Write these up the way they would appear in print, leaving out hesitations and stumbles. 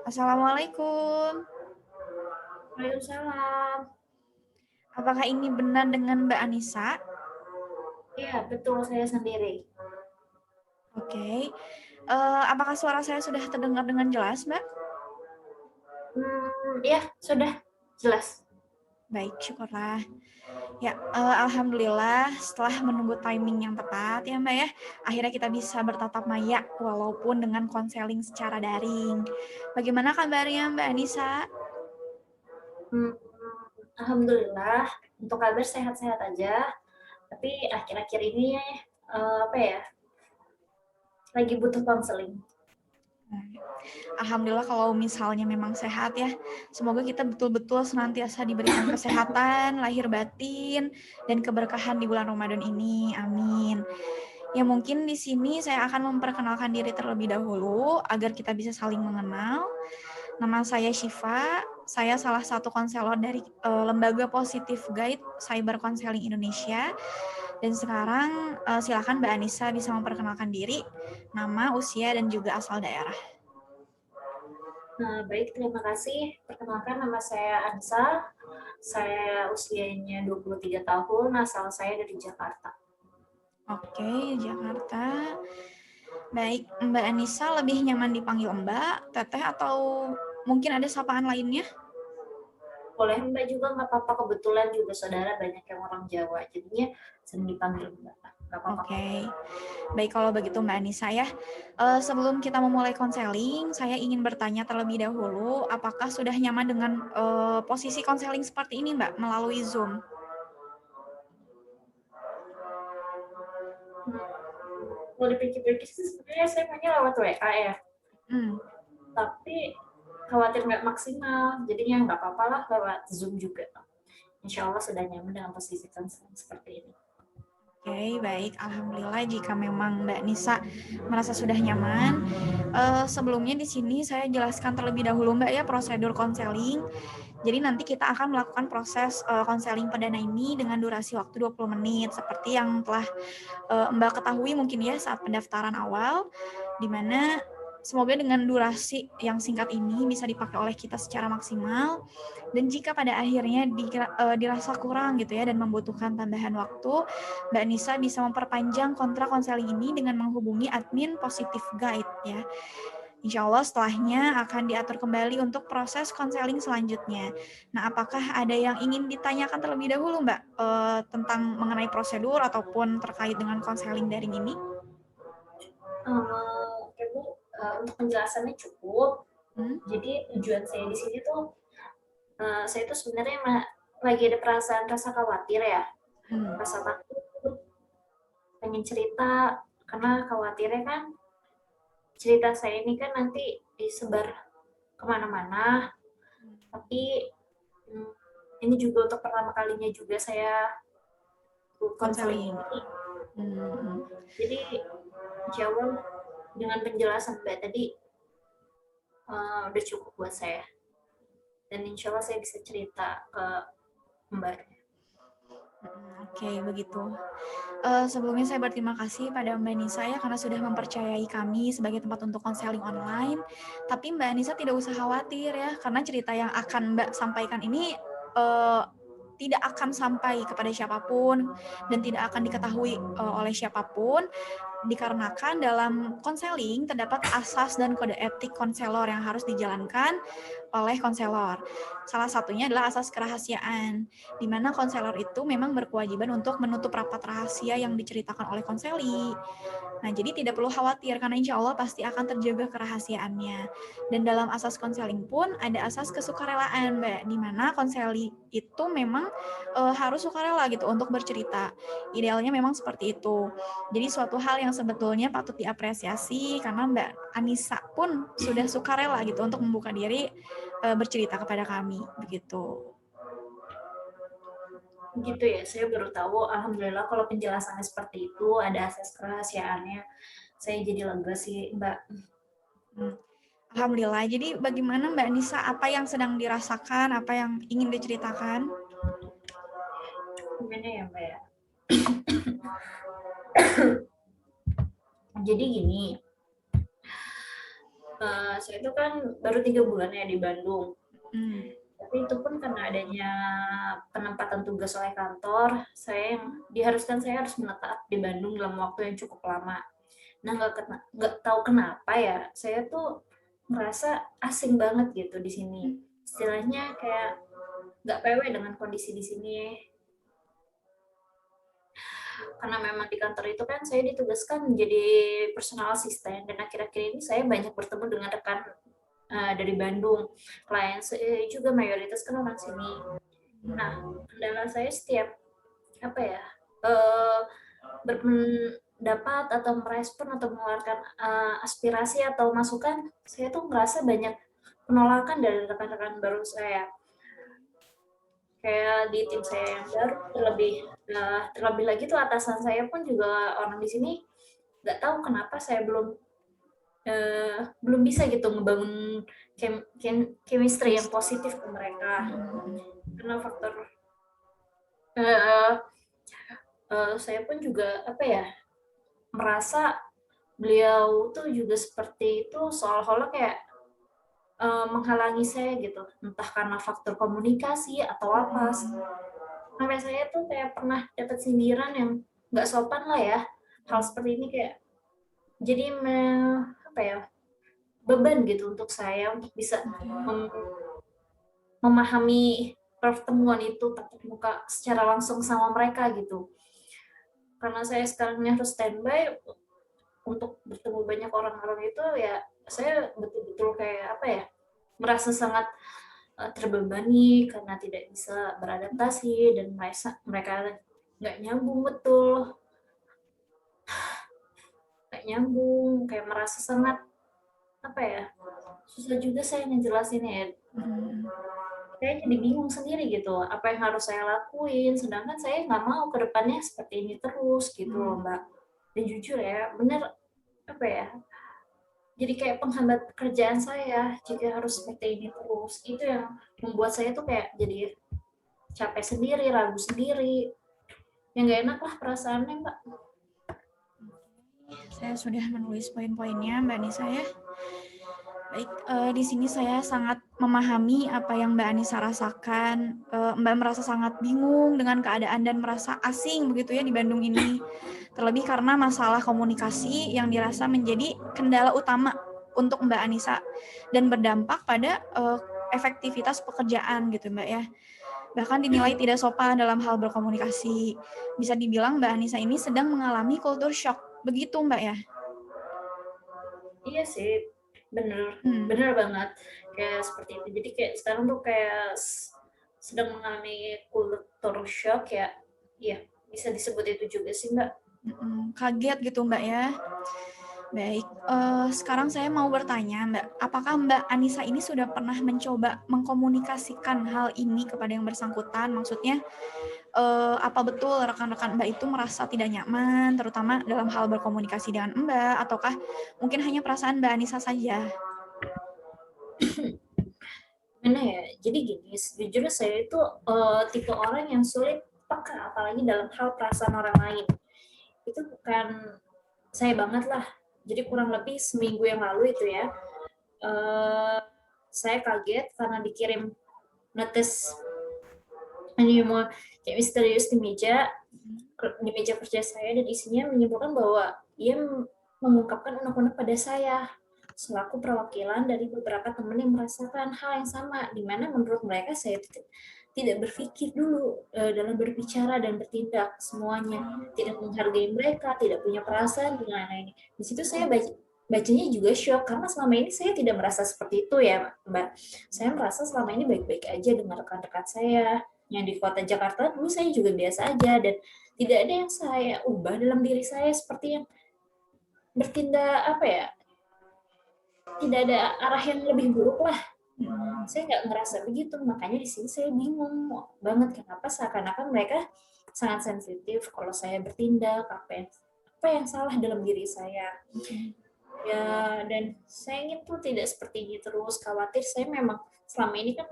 Assalamualaikum. Waalaikumsalam. Apakah ini benar dengan Mbak Anissa? Iya, betul saya sendiri. Oke. Apakah suara saya sudah terdengar dengan jelas, Mbak? Ya, sudah jelas. Baik, syukurlah. Ya, alhamdulillah setelah menunggu timing yang tepat ya, Mbak ya, akhirnya kita bisa bertatap maya walaupun dengan konseling secara daring. Bagaimana kabarnya Mbak Anissa? Hmm, Alhamdulillah, untuk kabar sehat-sehat aja. Tapi akhir-akhir ini apa ya, lagi butuh konseling. Alhamdulillah kalau misalnya memang sehat ya, semoga kita betul-betul senantiasa diberikan kesehatan, lahir batin, dan keberkahan di bulan Ramadan ini. Amin. Ya mungkin di sini saya akan memperkenalkan diri terlebih dahulu agar kita bisa saling mengenal. Nama saya Syifa, saya salah satu konselor dari Lembaga Positif Guide Cyber Counseling Indonesia. Dan sekarang silakan Mbak Anissa bisa memperkenalkan diri, nama, usia, dan juga asal daerah. Nah, baik, terima kasih. Perkenalkan, nama saya Ansa. Saya usianya 23 tahun, asal saya dari Jakarta. Oke, Jakarta. Baik, Mbak Anissa lebih nyaman dipanggil Mbak, Teteh, atau mungkin ada sapaan lainnya? Boleh Mbak juga, nggak apa-apa. Kebetulan juga saudara banyak yang orang Jawa, jadinya sering dipanggil Mbak. Nggak apa-apa. Oke, baik kalau begitu Mbak Anissa ya. Sebelum kita memulai konseling, saya ingin bertanya terlebih dahulu, apakah sudah nyaman dengan posisi konseling seperti ini Mbak, melalui Zoom? Kalau dipikir-pikir sih sebenarnya saya mainnya lewat WA ya. Hmm. Tapi khawatir nggak maksimal, jadinya nggak apa-apa lah lewat Zoom juga. Insya Allah sudah nyaman dengan posisi seperti ini. Oke, baik. Alhamdulillah jika memang Mbak Nisa merasa sudah nyaman. Sebelumnya di sini saya jelaskan terlebih dahulu Mbak ya prosedur konseling. Jadi nanti kita akan melakukan proses konseling perdana ini dengan durasi waktu 20 menit seperti yang telah Mbak ketahui mungkin ya saat pendaftaran awal, di mana semoga dengan durasi yang singkat ini bisa dipakai oleh kita secara maksimal, dan jika pada akhirnya dirasa kurang gitu ya dan membutuhkan tambahan waktu, Mbak Nisa bisa memperpanjang kontrak konseling ini dengan menghubungi admin Positif Guide ya. Insya Allah setelahnya akan diatur kembali untuk proses konseling selanjutnya. Nah, apakah ada yang ingin ditanyakan terlebih dahulu, Mbak, tentang mengenai prosedur ataupun terkait dengan konseling daring ini? Oke Bu, untuk penjelasannya cukup. Hmm? Jadi tujuan saya di sini tuh, saya tuh sebenarnya lagi ada perasaan rasa khawatir ya, Hmm. rasa takut, pengen cerita, karena khawatirnya kan cerita saya ini kan nanti disebar kemana-mana, tapi hmm, ini juga untuk pertama kalinya juga saya konseling Konseling. ini. Hmm. Jadi insya Allah dengan penjelasan Mbak tadi udah cukup buat saya. Dan insya Allah saya bisa cerita ke Mbak. Oke, begitu. Sebelumnya saya berterima kasih pada Mbak Nisa ya karena sudah mempercayai kami sebagai tempat untuk konseling online. Tapi Mbak Nisa tidak usah khawatir ya, karena cerita yang akan Mbak sampaikan ini uh, tidak akan sampai kepada siapapun dan tidak akan diketahui oleh siapapun, dikarenakan dalam konseling terdapat asas dan kode etik konselor yang harus dijalankan oleh konselor. Salah satunya adalah asas kerahasiaan, di mana konselor itu memang berkewajiban untuk menutup rapat rahasia yang diceritakan oleh konseli. Nah, jadi tidak perlu khawatir karena insya Allah pasti akan terjaga kerahasiaannya. Dan dalam asas konseling pun ada asas kesukarelaan, Mbak, di mana konseli itu memang harus sukarela gitu untuk bercerita. Idealnya memang seperti itu. Jadi suatu hal yang sebetulnya patut diapresiasi karena Mbak Anissa pun sudah sukarela gitu untuk membuka diri bercerita kepada kami, begitu. Gitu ya, saya baru tahu. Alhamdulillah kalau penjelasannya seperti itu, ada asas kerahasiaannya. Saya jadi lega sih, Mbak. Hmm. Alhamdulillah. Jadi bagaimana Mbak Nisa, apa yang sedang dirasakan, apa yang ingin diceritakan? Gimana ya, Mbak ya? Jadi gini, Saya itu kan baru 3 bulan ya di Bandung. Hmm. Tapi itu pun karena adanya penempatan tugas oleh kantor, saya harus menetap di Bandung dalam waktu yang cukup lama. Nah, nggak tahu kenapa ya, saya tuh merasa asing banget gitu di sini. Istilahnya kayak nggak PW dengan kondisi di sini. Karena memang di kantor itu kan saya ditugaskan menjadi personal assistant, dan akhir-akhir ini saya banyak bertemu dengan rekan dari Bandung. Klien saya juga mayoritas kan orang sini. Nah, kendala saya setiap apa ya eh, berpendapat atau merespon atau mengeluarkan aspirasi atau masukan, saya tuh merasa banyak penolakan dari rekan-rekan baru saya. Kayak di tim saya yang baru, terlebih lagi tuh atasan saya pun juga orang di sini, nggak tahu kenapa saya belum bisa gitu ngebangun chemistry yang positif ke mereka, karena faktor eh, saya pun juga apa ya merasa beliau tuh juga seperti itu, seolah-olah kayak menghalangi saya gitu, entah karena faktor komunikasi atau apa. Sampai saya tuh kayak pernah dapat sindiran yang nggak sopan lah ya, hal seperti ini kayak jadi apa ya, beban gitu untuk saya untuk bisa memahami pertemuan itu tatap muka secara langsung sama mereka gitu. Karena saya sekarang ini harus standby untuk bertemu banyak orang-orang itu, ya saya betul-betul kayak apa ya, merasa sangat terbebani karena tidak bisa beradaptasi dan mereka nggak nyambung, betul nggak nyambung, kayak merasa sangat apa ya, susah juga saya ngejelasin ya. Saya jadi bingung sendiri gitu, apa yang harus saya lakuin, sedangkan saya nggak mau ke depannya seperti ini terus gitu loh Mbak. Dan jujur ya, bener apa ya, jadi kayak penghambat pekerjaan saya jika harus seperti ini terus. Itu yang membuat saya tuh kayak jadi capek sendiri, ragu sendiri. Yang nggak enak lah perasaannya, Mbak. Saya sudah menulis poin-poinnya, Mbak Anissa ya. Baik, di sini saya sangat memahami apa yang Mbak Anissa rasakan. Mbak merasa sangat bingung dengan keadaan dan merasa asing begitu ya di Bandung ini. Terlebih karena masalah komunikasi yang dirasa menjadi kendala utama untuk Mbak Anissa dan berdampak pada efektivitas pekerjaan gitu Mbak ya. Bahkan dinilai tidak sopan dalam hal berkomunikasi. Bisa dibilang Mbak Anissa ini sedang mengalami culture shock. Begitu Mbak ya? Iya sih, bener, Hmm. bener banget. Kayak seperti itu. Jadi kayak sekarang tuh kayak sedang mengalami culture shock ya. Iya, bisa disebut itu juga sih, Mbak. Kaget gitu Mbak ya. Baik, sekarang saya mau bertanya Mbak, apakah Mbak Anissa ini sudah pernah mencoba mengkomunikasikan hal ini kepada yang bersangkutan? Maksudnya, apa betul rekan-rekan Mbak itu merasa tidak nyaman, terutama dalam hal berkomunikasi dengan Mbak, ataukah mungkin hanya perasaan Mbak Anissa saja? Gimana ya? Jadi gini, sejujurnya saya itu tipe orang yang sulit peka, apalagi dalam hal perasaan orang lain. Itu bukan saya banget lah. Jadi kurang lebih seminggu yang lalu itu ya, eh, saya kaget karena dikirim notice animo kayak misterius di meja kerja saya, dan isinya menyebutkan bahwa ia mengungkapkan unek-unek pada saya selaku perwakilan dari beberapa teman yang merasakan hal yang sama, di mana menurut mereka saya tidak berpikir dulu dalam berbicara dan bertindak, semuanya tidak menghargai mereka, tidak punya perasaan gimana ini. Di situ saya bacanya juga shock, karena selama ini saya tidak merasa seperti itu ya Mbak. Saya merasa selama ini baik-baik aja dengan rekan-rekan saya yang di kota Jakarta. Dulu saya juga biasa aja, dan tidak ada yang saya ubah dalam diri saya seperti yang bertindak apa ya, tidak ada arah yang lebih buruk lah. Saya nggak ngerasa begitu, makanya di sini saya bingung banget kenapa seakan-akan mereka sangat sensitif kalau saya bertindak apa yang salah dalam diri saya. Ya, dan saya ingin tuh tidak seperti ini terus. Khawatir saya memang selama ini kan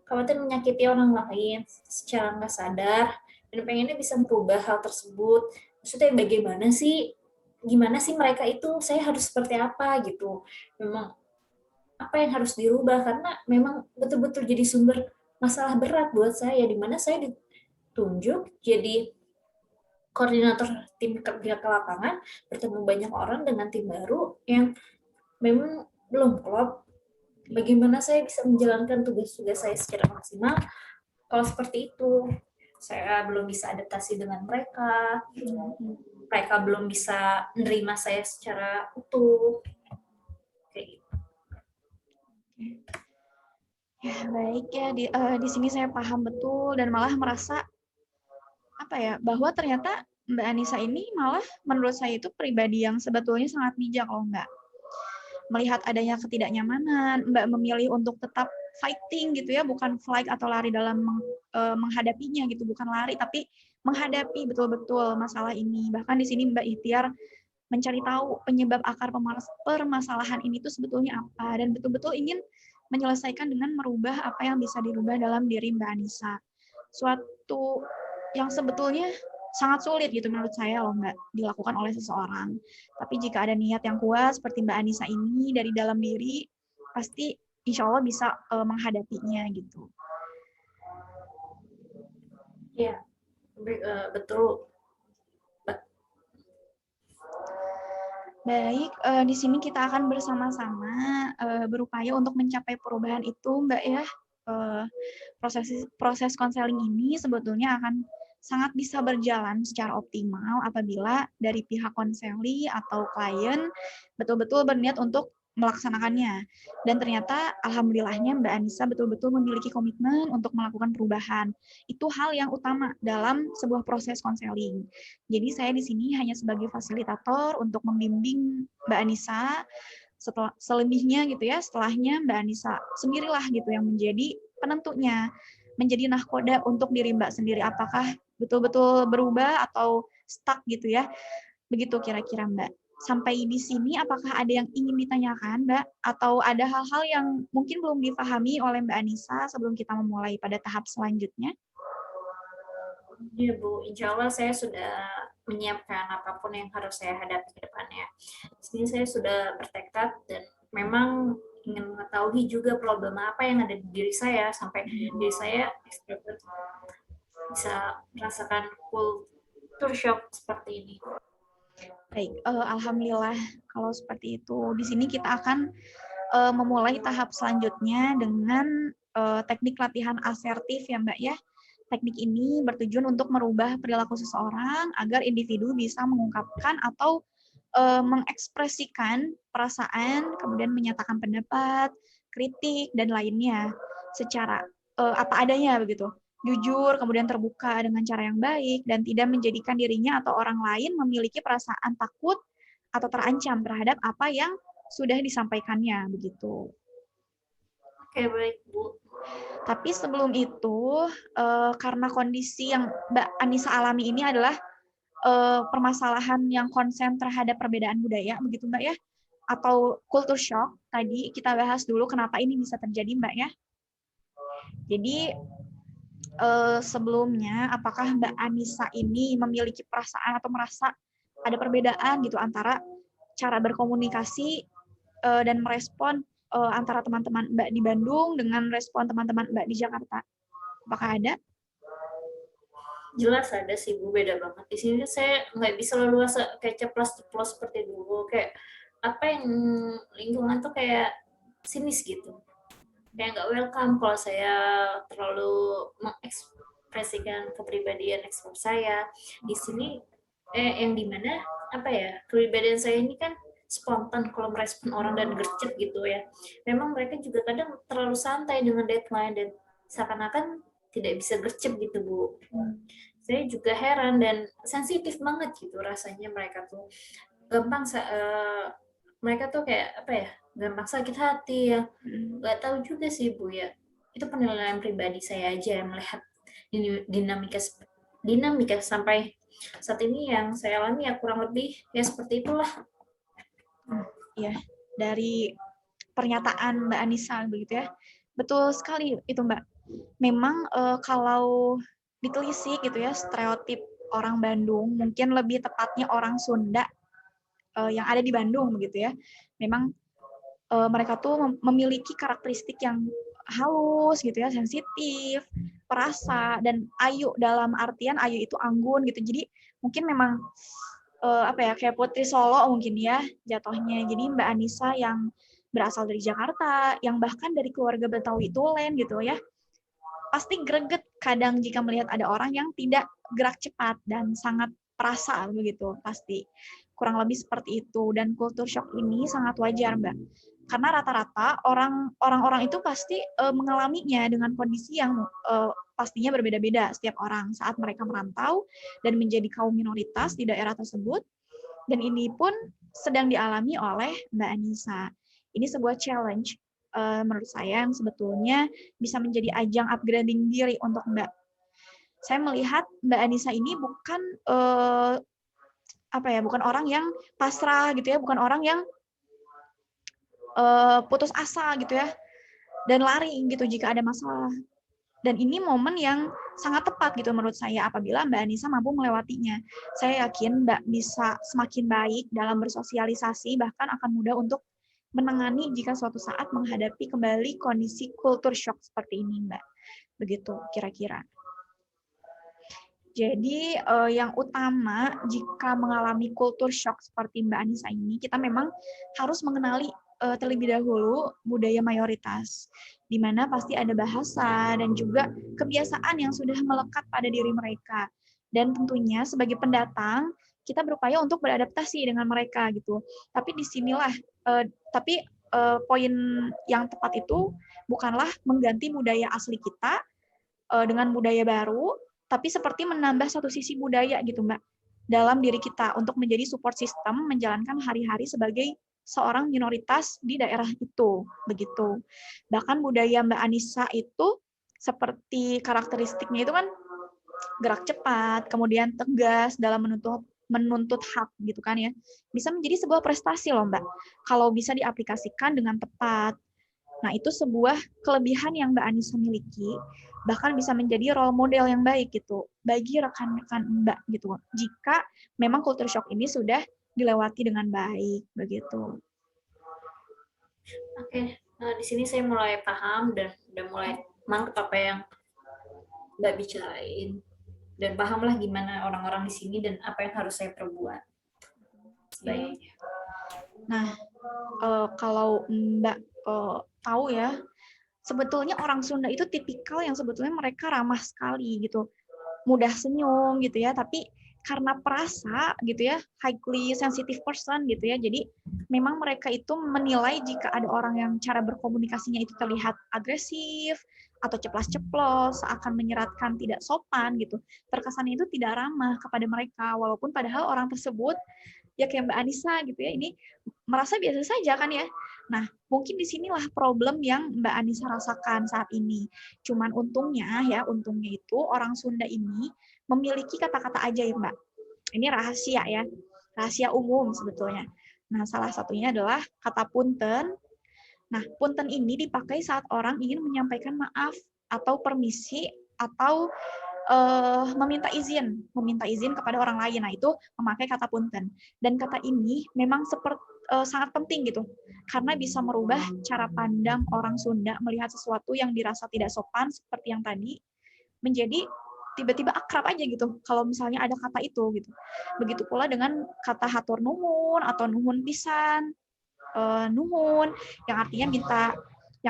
khawatir menyakiti orang lain secara nggak sadar, dan pengennya bisa merubah hal tersebut. Maksudnya bagaimana sih, gimana sih mereka itu, saya harus seperti apa gitu. Memang apa yang harus dirubah, karena memang betul-betul jadi sumber masalah berat buat saya, di mana saya ditunjuk jadi koordinator tim kerja ke lapangan, bertemu banyak orang dengan tim baru yang memang belum klop. Bagaimana saya bisa menjalankan tugas-tugas saya secara maksimal kalau seperti itu? Saya belum bisa adaptasi dengan mereka, mereka belum bisa menerima saya secara utuh. Kayak gitu. Ya, baik ya, di sini saya paham betul dan malah merasa apa ya, bahwa ternyata Mbak Anissa ini malah menurut saya itu pribadi yang sebetulnya sangat bijak loh Mbak. Melihat adanya ketidaknyamanan, Mbak memilih untuk tetap fighting gitu ya, bukan flight atau lari dalam menghadapinya gitu, bukan lari tapi menghadapi betul-betul masalah ini. Bahkan di sini Mbak ikhtiar mencari tahu penyebab akar permasalahan ini tuh sebetulnya apa dan betul-betul ingin menyelesaikan dengan merubah apa yang bisa dirubah dalam diri Mbak Anissa. Suatu yang sebetulnya sangat sulit gitu menurut saya loh Mbak dilakukan oleh seseorang. Tapi jika ada niat yang kuat seperti Mbak Anissa ini dari dalam diri, pasti insya Allah bisa menghadapinya gitu. Ya, betul. Baik, di sini kita akan bersama-sama berupaya untuk mencapai perubahan itu, Mbak ya. Proses konseling ini sebetulnya akan sangat bisa berjalan secara optimal apabila dari pihak konseli atau klien betul-betul berniat untuk melaksanakannya. Dan ternyata alhamdulillahnya Mbak Anissa betul-betul memiliki komitmen untuk melakukan perubahan. Itu hal yang utama dalam sebuah proses konseling. Jadi saya di sini hanya sebagai fasilitator untuk membimbing Mbak Anissa. Selebihnya gitu ya, setelahnya Mbak Anissa sendirilah gitu yang menjadi penentunya, menjadi nahkoda untuk diri Mbak sendiri. Apakah betul-betul berubah atau stuck gitu ya? Begitu kira-kira Mbak. Sampai di sini apakah ada yang ingin ditanyakan Mbak? Atau ada hal-hal yang mungkin belum dipahami oleh Mbak Anissa sebelum kita memulai pada tahap selanjutnya? Ya Bu, insya Allah saya sudah menyiapkan apapun yang harus saya hadapi ke depannya. Di sini saya sudah bertekad dan memang ingin mengetahui juga problem apa yang ada di diri saya sampai diri saya bisa merasakan culture shock seperti ini. Baik, alhamdulillah kalau seperti itu. Di sini kita akan memulai tahap selanjutnya dengan teknik latihan asertif ya Mbak ya. Teknik ini bertujuan untuk merubah perilaku seseorang agar individu bisa mengungkapkan atau mengekspresikan perasaan, kemudian menyatakan pendapat, kritik, dan lainnya secara apa adanya begitu. Jujur, kemudian terbuka dengan cara yang baik, dan tidak menjadikan dirinya atau orang lain memiliki perasaan takut atau terancam terhadap apa yang sudah disampaikannya begitu. Oke, baik Bu. Tapi sebelum itu, karena kondisi yang Mbak Anissa alami ini adalah permasalahan yang konsen terhadap perbedaan budaya, begitu Mbak ya? Atau culture shock, tadi kita bahas dulu kenapa ini bisa terjadi Mbak ya. Jadi sebelumnya, apakah Mbak Anissa ini memiliki perasaan atau merasa ada perbedaan gitu antara cara berkomunikasi dan merespon antara teman-teman Mbak di Bandung dengan respon teman-teman Mbak di Jakarta? Apakah ada? Jelas ada sih Bu, beda banget. Di sini saya nggak bisa leluasa kayak ceplos-ceplos seperti dulu. Kayak apa yang lingkungan tuh kayak sinis gitu. Kayak nggak welcome kalau saya terlalu mengekspresikan kepribadian ekspor saya. Di sini yang dimana apa ya, kepribadian saya ini kan spontan kalau merespon orang dan gercep gitu ya. Memang mereka juga kadang terlalu santai dengan deadline dan seakan-akan tidak bisa gercep gitu Bu. Saya juga heran dan sensitif banget gitu rasanya, mereka tuh gampang mereka tuh kayak apa ya, gampang sakit hati ya. Nggak tahu juga sih Bu ya, itu penilaian pribadi saya aja yang melihat dinamika dinamika sampai saat ini yang saya alami ya kurang lebih ya seperti itulah. Ya, dari pernyataan Mbak Anissa begitu ya. Betul sekali itu Mbak. Memang kalau ditelisik gitu ya, stereotip orang Bandung, mungkin lebih tepatnya orang Sunda yang ada di Bandung begitu ya. Memang mereka tuh memiliki karakteristik yang halus gitu ya, sensitif, perasa, dan ayu, dalam artian ayu itu anggun gitu. Jadi mungkin memang apa ya, kayak putri Solo mungkin ya jatuhnya. Jadi Mbak Anissa yang berasal dari Jakarta, yang bahkan dari keluarga Betawi Tulen gitu ya, pasti greget kadang jika melihat ada orang yang tidak gerak cepat dan sangat perasa begitu, pasti. Kurang lebih seperti itu, dan kultur shock ini sangat wajar, Mbak. Karena rata-rata orang-orang itu pasti mengalaminya dengan kondisi yang pastinya berbeda-beda setiap orang saat mereka merantau dan menjadi kaum minoritas di daerah tersebut. Dan ini pun sedang dialami oleh Mbak Anissa. Ini sebuah challenge menurut saya yang sebetulnya bisa menjadi ajang upgrading diri untuk Mbak. Saya melihat Mbak Anissa ini bukan bukan orang yang pasrah gitu ya, bukan orang yang putus asa gitu ya, dan lari gitu jika ada masalah. Dan ini momen yang sangat tepat gitu menurut saya apabila Mbak Anissa mampu melewatinya. Saya yakin Mbak bisa semakin baik dalam bersosialisasi, bahkan akan mudah untuk menangani jika suatu saat menghadapi kembali kondisi kultur shock seperti ini, Mbak. Begitu kira-kira. Jadi yang utama jika mengalami kultur shock seperti Mbak Anissa ini, kita memang harus mengenali terlebih dahulu budaya mayoritas, di mana pasti ada bahasa dan juga kebiasaan yang sudah melekat pada diri mereka. Dan tentunya sebagai pendatang, kita berupaya untuk beradaptasi dengan mereka gitu. Tapi disinilah, poin yang tepat itu bukanlah mengganti budaya asli kita dengan budaya baru, tapi seperti menambah satu sisi budaya gitu Mbak, dalam diri kita untuk menjadi support system menjalankan hari-hari sebagai seorang minoritas di daerah itu, begitu. Bahkan budaya Mbak Anissa itu seperti karakteristiknya itu kan gerak cepat, kemudian tegas dalam menuntut hak gitu kan ya. Bisa menjadi sebuah prestasi loh Mbak, kalau bisa diaplikasikan dengan tepat. Nah, itu sebuah kelebihan yang Mbak Anissa miliki, bahkan bisa menjadi role model yang baik gitu bagi rekan-rekan Mbak gitu. Jika memang culture shock ini sudah dilewati dengan baik begitu. Oke, nah, di sini saya mulai paham dan udah mulai mantap apa yang Mbak bicarain dan pahamlah gimana orang-orang di sini dan apa yang harus saya perbuat sebaiknya. Nah, kalau Mbak tahu ya, sebetulnya orang Sunda itu tipikal yang sebetulnya mereka ramah sekali gitu, mudah senyum gitu ya, tapi karena perasa gitu ya, highly sensitive person gitu ya, jadi memang mereka itu menilai jika ada orang yang cara berkomunikasinya itu terlihat agresif atau ceplas-ceplos, akan menyeratkan tidak sopan gitu, terkesannya itu tidak ramah kepada mereka, walaupun padahal orang tersebut ya kayak Mbak Anissa gitu ya, ini merasa biasa saja kan ya. Nah, mungkin disinilah problem yang Mbak Anissa rasakan saat ini. Cuman untungnya itu orang Sunda ini memiliki kata-kata ajaib, Mbak. Ini rahasia ya, rahasia umum sebetulnya. Nah, salah satunya adalah kata punten. Nah, punten ini dipakai saat orang ingin menyampaikan maaf atau permisi atau meminta izin kepada orang lain. Nah, itu memakai kata punten. Dan kata ini memang sangat penting gitu, karena bisa merubah cara pandang orang Sunda melihat sesuatu yang dirasa tidak sopan seperti yang tadi menjadi tiba-tiba akrab aja gitu kalau misalnya ada kata itu gitu. Begitu pula dengan kata hatur nuhun atau nuhun pisan, nuhun yang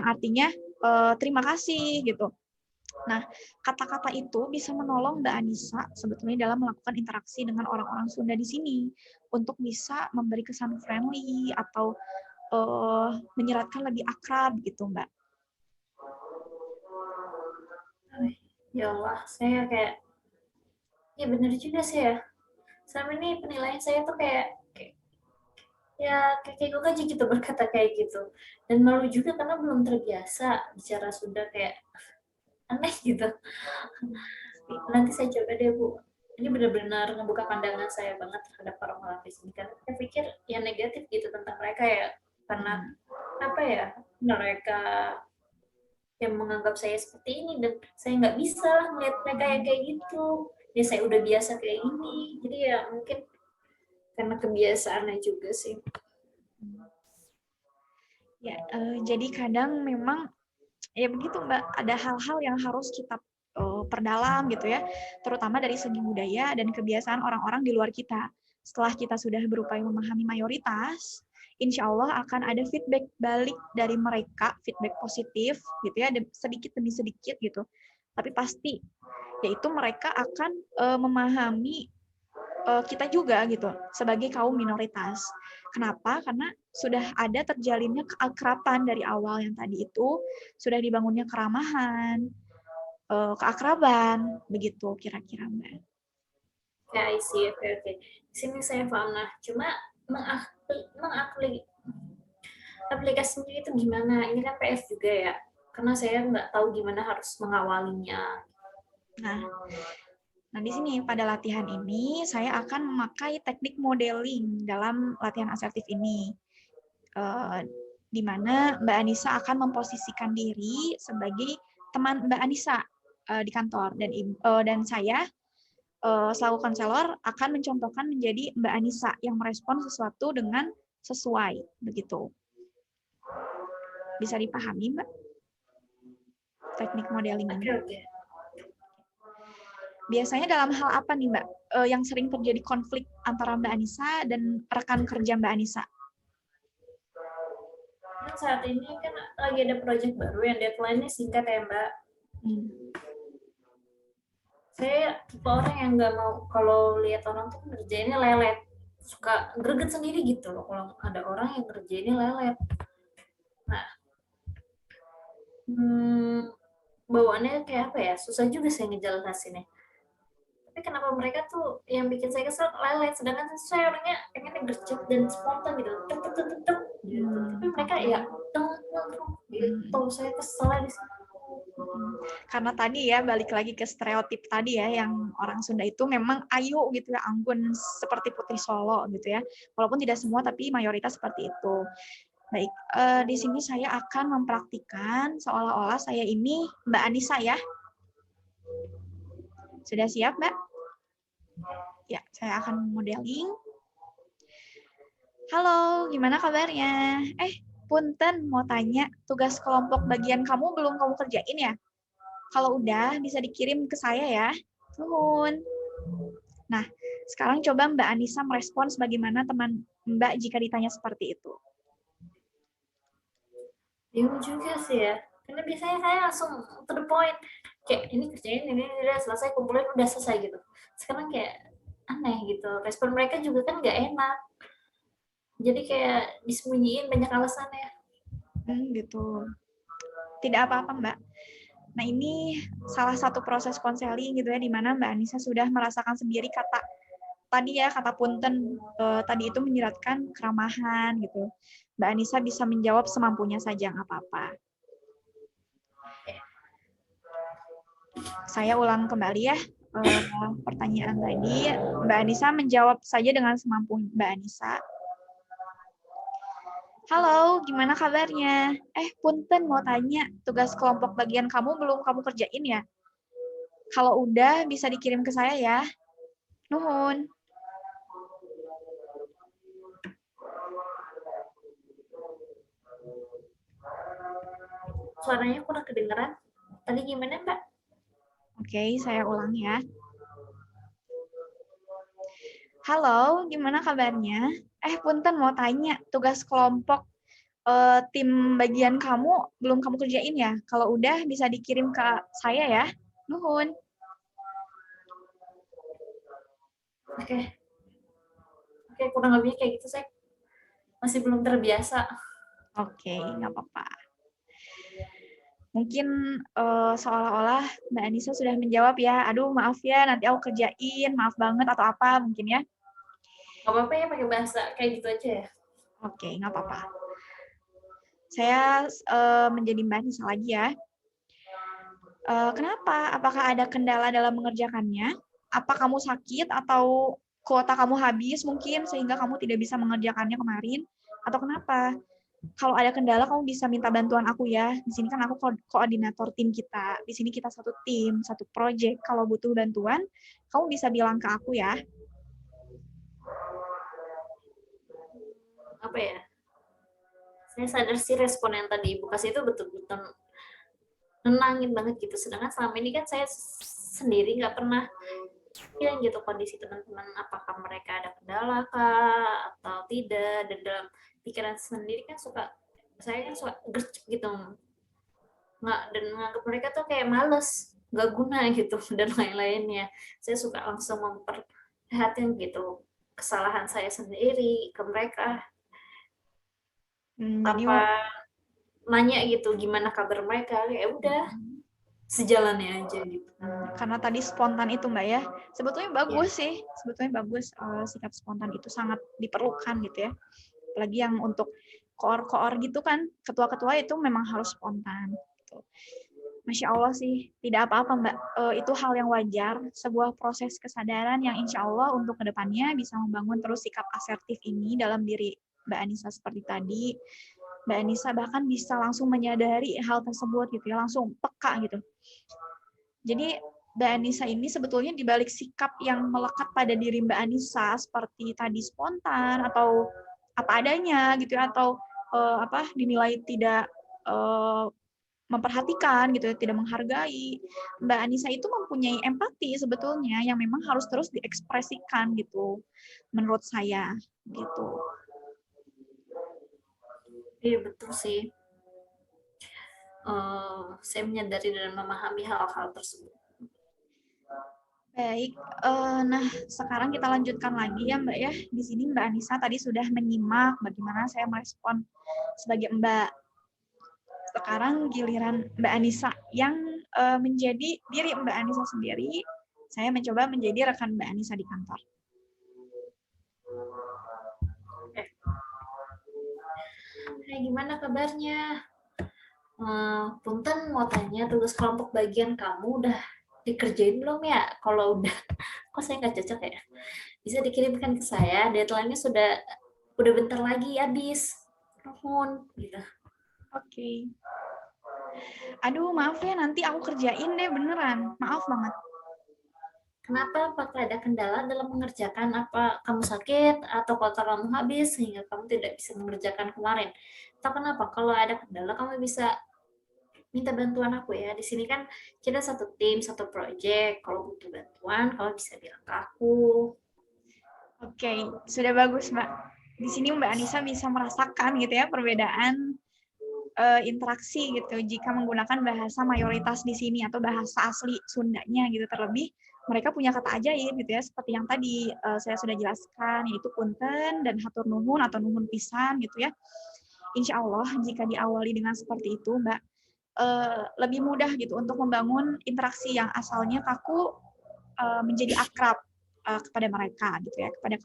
artinya terima kasih gitu. Nah, kata-kata itu bisa menolong Mbak Anissa sebetulnya dalam melakukan interaksi dengan orang-orang Sunda di sini untuk bisa memberi kesan friendly atau menyeratkan lebih akrab gitu, Mbak. Ya Allah, saya kayak, ya bener juga sih ya. Selama ini penilaian saya tuh ya kayak kegok aja gitu berkata kayak gitu. Dan malu juga karena belum terbiasa bicara Sunda kayak aneh gitu. Nanti saya coba deh Bu. Ini benar-benar ngebuka pandangan saya banget terhadap orang-orang di sini. Karena saya pikir yang negatif gitu tentang mereka ya. Karena apa ya, mereka yang menganggap saya seperti ini dan saya nggak bisa lah melihat mereka yang kayak gitu. Ya saya udah biasa kayak gini. Jadi ya mungkin karena kebiasaannya juga sih. Ya, jadi kadang memang ya begitu Mbak, ada hal-hal yang harus kita perdalam gitu ya, terutama dari segi budaya dan kebiasaan orang-orang di luar kita. Setelah kita sudah berupaya memahami mayoritas, insya Allah akan ada feedback balik dari mereka, feedback positif gitu ya, sedikit demi sedikit gitu. Tapi pasti, yaitu mereka akan memahami kita juga gitu sebagai kaum minoritas. Kenapa? Karena sudah ada terjalinnya keakraban dari awal yang tadi itu, sudah dibangunnya keramahan, keakraban, begitu kira-kira Mbak. Ya, I see. Oke, oke. Di sini saya paham. Nah, cuma aplikasinya itu gimana? Ini kan PS juga ya. Karena saya nggak tahu gimana harus mengawalinya. Nah, nah di sini pada latihan ini saya akan memakai teknik modeling dalam latihan asertif ini. Eh, di mana Mbak Anissa akan memposisikan diri sebagai teman Mbak Anissa di kantor dan saya selaku konselor akan mencontohkan menjadi Mbak Anissa yang merespon sesuatu dengan sesuai begitu. Bisa dipahami Mbak teknik modeling ini? Oke, oke. Biasanya dalam hal apa nih Mbak yang sering terjadi konflik antara Mbak Anissa dan rekan kerja Mbak Anissa? Kan saat ini kan lagi ada project baru yang deadline-nya singkat ya, Mbak. Hmm. Saya tipe orang yang nggak mau kalau lihat orang tuh ngerjainnya lelet. Suka greget sendiri gitu loh kalau ada orang yang ngerjainnya lelet. Nah, bawaannya kayak apa ya? Susah juga saya ngejelasinnya. Tapi kenapa mereka tuh yang bikin saya kesel lelet, sedangkan saya orangnya pengennya gercep dan spontan gitu, tek tek tek tek gitu. Tapi mereka Okay. ya tung gitu. Saya kesel di situ. Karena tadi ya balik lagi ke stereotip tadi ya yang orang Sunda itu memang ayu gitu ya, anggun seperti Putri Solo gitu ya. Walaupun tidak semua tapi mayoritas seperti itu. Baik, di sini saya akan mempraktikkan seolah-olah saya ini Mbak Anissa ya. Sudah siap Mbak? Ya, saya akan modeling. Halo, gimana kabarnya? Punten mau tanya, tugas kelompok bagian kamu belum kamu kerjain ya? Kalau udah, bisa dikirim ke saya ya. Nuhun. Nah, sekarang coba Mbak Anissa merespons bagaimana teman Mbak jika ditanya seperti itu. Bingung juga sih ya. Karena biasanya saya langsung to the point. Kayak ini kerjain, ini udah selesai, kumpulin udah selesai gitu. Sekarang kayak aneh gitu. Respon mereka juga kan nggak enak. Jadi kayak disembunyiin banyak alasannya. Gitu. Tidak apa-apa, Mbak. Nah, ini salah satu proses konseling gitu ya, di mana Mbak Anissa sudah merasakan sendiri kata punten tadi itu menyiratkan keramahan gitu. Mbak Anissa bisa menjawab semampunya saja, nggak apa-apa. Saya ulang kembali ya pertanyaan tadi. Mbak Anissa menjawab saja dengan semampu Mbak Anissa. Halo, gimana kabarnya? Punten mau tanya, tugas kelompok bagian kamu belum kamu kerjain ya? Kalau udah, bisa dikirim ke saya ya. Nuhun. Suaranya kurang kedengeran. Tadi gimana, Mbak? Oke, saya ulang ya. Halo, gimana kabarnya? Punten mau tanya, tugas kelompok tim bagian kamu belum kamu kerjain ya? Kalau udah bisa dikirim ke saya ya. Nuhun. Oke. Oke, kurang lebih kayak gitu saya masih belum terbiasa. Oke, nggak apa-apa. Mungkin seolah-olah Mbak Anissa sudah menjawab ya, aduh maaf ya, nanti aku kerjain, maaf banget atau apa mungkin ya. Gak apa-apa ya pakai bahasa kayak gitu aja ya. Oke, nggak apa-apa. Saya menjadi Mbak Anissa lagi ya. Kenapa? Apakah ada kendala dalam mengerjakannya? Apa kamu sakit atau kuota kamu habis mungkin sehingga kamu tidak bisa mengerjakannya kemarin? Atau kenapa? Kalau ada kendala kamu bisa minta bantuan aku ya. Di sini kan aku koordinator tim kita. Di sini kita satu tim, satu project. Kalau butuh bantuan, kamu bisa bilang ke aku ya. Apa ya? saya sadar sih respon yang tadi Ibu kasih itu betul-betul nenangin banget gitu. Sedangkan selama ini kan saya sendiri nggak pernah yang gitu kondisi teman-teman, apakah mereka ada kendala kah atau tidak, dan dalam pikiran sendiri kan saya kan suka gercep gitu, nggak, dan menganggap mereka tuh kayak males, nggak guna gitu dan lain-lainnya. Saya suka langsung memperhatikan gitu kesalahan saya sendiri ke mereka Jadi tanpa nanya gitu gimana kabar mereka, ya udah sejalannya aja gitu. karena tadi spontan itu Mbak ya, sebetulnya Ya, bagus sih, sebetulnya bagus, sikap spontan itu sangat diperlukan gitu ya. Apalagi yang untuk koor-koor gitu kan, ketua-ketua itu memang harus spontan gitu. Masya Allah sih, tidak apa-apa Mbak. Itu hal yang wajar, sebuah proses kesadaran yang insya Allah untuk kedepannya bisa membangun terus sikap asertif ini dalam diri Mbak Anissa seperti tadi. Mbak Anissa bahkan bisa langsung menyadari hal tersebut gitu ya, langsung peka gitu. Jadi Mbak Anissa ini sebetulnya dibalik sikap yang melekat pada diri Mbak Anissa seperti tadi spontan atau apa adanya gitu ya, atau dinilai tidak memperhatikan gitu ya, tidak menghargai. Mbak Anissa itu mempunyai empati sebetulnya yang memang harus terus diekspresikan gitu, menurut saya gitu. iya betul sih. Saya menyadari dan memahami hal-hal tersebut. Baik, nah sekarang kita lanjutkan lagi ya Mbak ya. Di sini Mbak Anissa tadi sudah menyimak bagaimana saya merespon sebagai Mbak. Sekarang giliran Mbak Anissa yang menjadi diri Mbak Anissa sendiri. Saya mencoba menjadi rekan Mbak Anissa di kantor. Gimana kabarnya? Punten mau tanya, tugas kelompok bagian kamu udah dikerjain belum ya? Kalau udah, kok saya nggak cocok ya? Bisa dikirimkan ke saya, deadline-nya udah bentar lagi habis. Nuhun, gitu. Oke. Aduh, maaf ya, nanti aku kerjain deh beneran. Maaf banget. Kenapa? Apakah ada kendala dalam mengerjakan? Apa kamu sakit atau kuota kamu habis sehingga kamu tidak bisa mengerjakan kemarin? Atau kenapa? Kalau ada kendala, kamu bisa minta bantuan aku ya. Di sini kan kita satu tim, satu project. Kalau butuh bantuan, kamu bisa bilang ke aku. Oke, sudah bagus Mbak. Di sini Mbak Anissa bisa merasakan gitu ya perbedaan interaksi gitu jika menggunakan bahasa mayoritas di sini atau bahasa asli Sundanya gitu, terlebih mereka punya kata ajaib gitu ya, seperti yang tadi saya sudah jelaskan, yaitu punten dan hatur nuhun atau nuhun pisan gitu ya. Insya Allah jika diawali dengan seperti itu Mbak, lebih mudah gitu untuk membangun interaksi yang asalnya kaku menjadi akrab kepada mereka gitu ya, kepada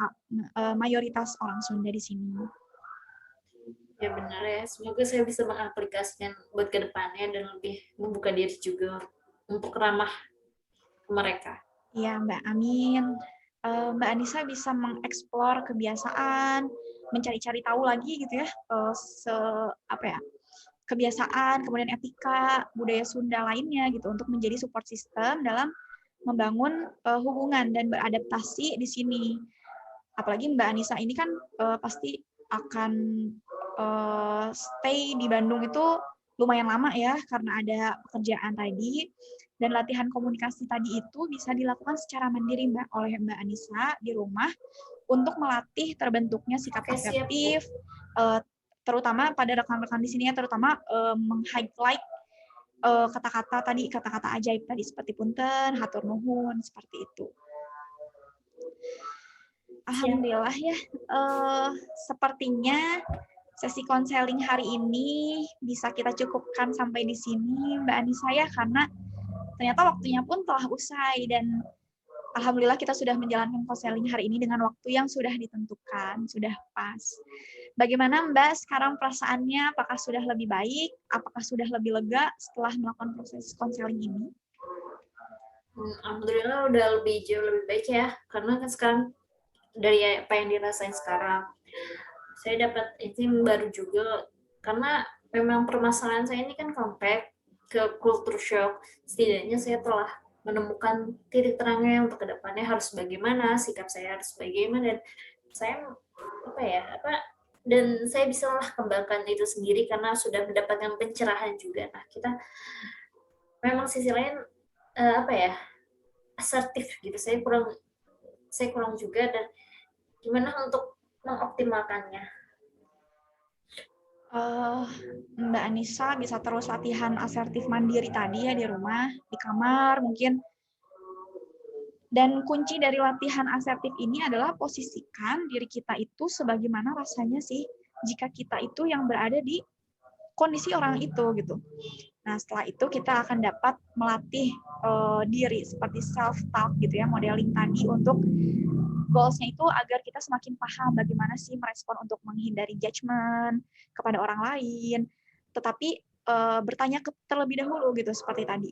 mayoritas orang Sunda di sini. Ya benar ya, semoga saya bisa mengaplikasikan buat kedepannya dan lebih membuka diri juga untuk ramah ke mereka. Iya Mbak, amin. Mbak Anissa bisa mengeksplor kebiasaan, mencari-cari tahu lagi gitu ya, apa ya, kebiasaan, kemudian etika, budaya Sunda lainnya gitu untuk menjadi support system dalam membangun hubungan dan beradaptasi di sini. Apalagi Mbak Anissa ini kan pasti akan stay di Bandung itu lumayan lama ya karena ada pekerjaan tadi, dan latihan komunikasi tadi itu bisa dilakukan secara mandiri Mbak oleh Mbak Anissa di rumah untuk melatih terbentuknya sikap Oke, siap Bu. asertif, terutama pada rekan-rekan di sini ya, terutama meng-highlight kata-kata tadi, kata-kata ajaib tadi seperti punten, hatur nuhun, seperti itu. Siap. Alhamdulillah ya, sepertinya sesi konseling hari ini bisa kita cukupkan sampai di sini Mbak Anissa ya, karena ternyata waktunya pun telah usai dan alhamdulillah kita sudah menjalankan konseling hari ini dengan waktu yang sudah ditentukan, sudah pas. Bagaimana Mbak sekarang perasaannya? Apakah sudah lebih baik? Apakah sudah lebih lega setelah melakukan proses konseling ini? Alhamdulillah udah jauh lebih baik ya, karena kan sekarang dari apa yang dirasain sekarang, saya dapat ini baru juga, karena memang permasalahan saya ini kan kompleks ke culture shock. Setidaknya saya telah menemukan titik terangnya untuk kedepannya harus bagaimana, sikap saya harus bagaimana, dan saya dan saya bisalah kembangkan itu sendiri karena sudah mendapatkan pencerahan juga. Nah, kita memang sisi lain, apa ya, asertif gitu, saya kurang juga dan gimana untuk mengoptimalkannya. Eh, Mbak Anissa bisa terus latihan asertif mandiri tadi ya di rumah, di kamar mungkin. Dan kunci dari latihan asertif ini adalah posisikan diri kita itu sebagaimana rasanya sih jika kita itu yang berada di kondisi orang itu gitu. Nah, setelah itu kita akan dapat melatih diri seperti self talk gitu ya, modeling tadi untuk goals-nya itu agar kita semakin paham bagaimana sih merespon untuk menghindari judgement kepada orang lain, tetapi bertanya terlebih dahulu gitu seperti tadi.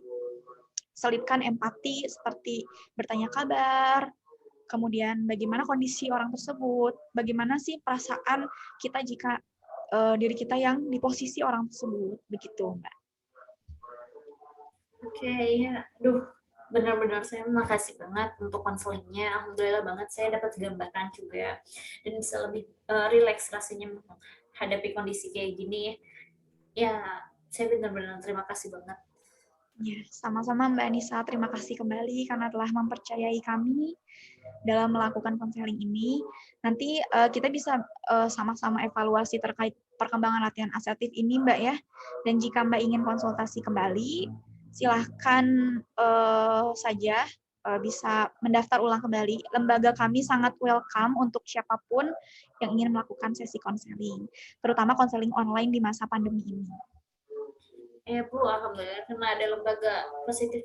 Selipkan empati seperti bertanya kabar, kemudian bagaimana kondisi orang tersebut, bagaimana sih perasaan kita jika diri kita yang di posisi orang tersebut, begitu Mbak. Oke, ya. Duh, benar-benar saya makasih banget untuk konselingnya. Alhamdulillah banget saya dapat gambaran juga dan bisa lebih rileks rasanya menghadapi kondisi kayak gini. Ya, saya benar-benar terima kasih banget. Ya, sama-sama Mbak Anissa, terima kasih kembali karena telah mempercayai kami dalam melakukan konseling ini. Nanti kita bisa sama-sama evaluasi terkait perkembangan latihan asertif ini Mbak ya. Dan jika Mbak ingin konsultasi kembali, silahkan saja bisa mendaftar ulang kembali. Lembaga kami sangat welcome untuk siapapun yang ingin melakukan sesi konseling, terutama konseling online di masa pandemi ini. Ya Bu, alhamdulillah karena ada lembaga positif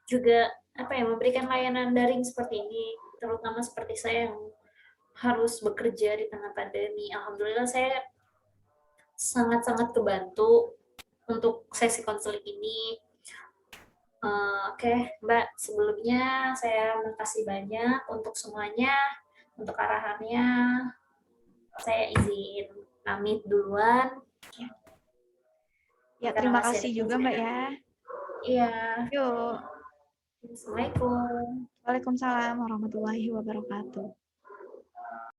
juga apa ya memberikan layanan daring seperti ini, terutama seperti saya yang harus bekerja di tengah pandemi. Alhamdulillah saya sangat-sangat kebantu untuk sesi konseling ini. Oke, Mbak, sebelumnya saya makasih banyak untuk semuanya, untuk arahannya. Saya izin pamit duluan. Ya, Karena terima masih ada kasih juga Mbak kerjaan. ya. Iya. Yuk. Assalamualaikum. Waalaikumsalam warahmatullahi wabarakatuh.